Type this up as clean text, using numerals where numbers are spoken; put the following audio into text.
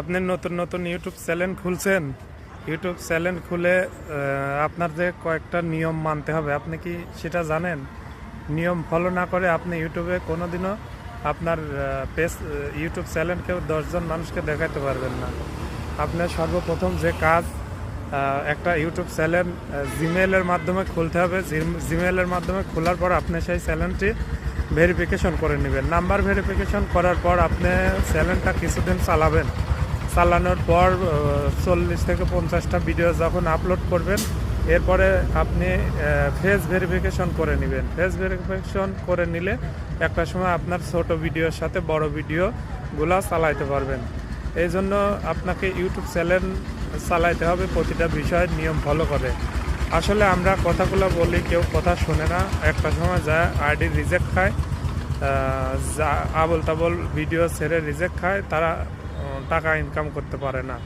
আপনি নতুন নতুন ইউটিউব চ্যানেল খুলছেন। ইউটিউব চ্যানেল খুলে আপনার যে কয়েকটা নিয়ম মানতে হবে, আপনি কি সেটা জানেন? নিয়ম ফলো না করে আপনি ইউটিউবে কোনোদিনও আপনার পেজ ইউটিউব চ্যানেল কেউ 10জন মানুষকে দেখাতে পারবেন না। আপনার সর্বপ্রথম যে কাজ, একটা ইউটিউব চ্যানেল জিমেইলের মাধ্যমে খুলতে হবে। জিমেইলের মাধ্যমে খোলার পর আপনি সেই চ্যানেলটি ভেরিফিকেশন করে নেবেন। নাম্বার ভেরিফিকেশন করার পর আপনি চ্যানেলটা কিছুদিন চালাবেন। চালানোর পর 40 থেকে 50টা ভিডিও যখন আপলোড করবেন, এরপরে আপনি ফেস ভেরিফিকেশন করে নেবেন। ফেস ভেরিফিকেশন করে নিলে একটা সময় আপনার ছোট ভিডিওর সাথে বড় ভিডিওগুলো চালাইতে পারবেন। এই জন্য আপনাকে ইউটিউব চ্যানেল চালাইতে হবে প্রতিটা বিষয়ের নিয়ম ফলো করে। আসলে আমরা কথাগুলো বলি, কেউ কথা শোনে না। একটা সময় যায় আইডি রিজেক্ট খায়, যা আবল তাবল ভিডিও ছেড়ে রিজেক্ট খায়, তারা টাকা ইনকাম করতে পারে না।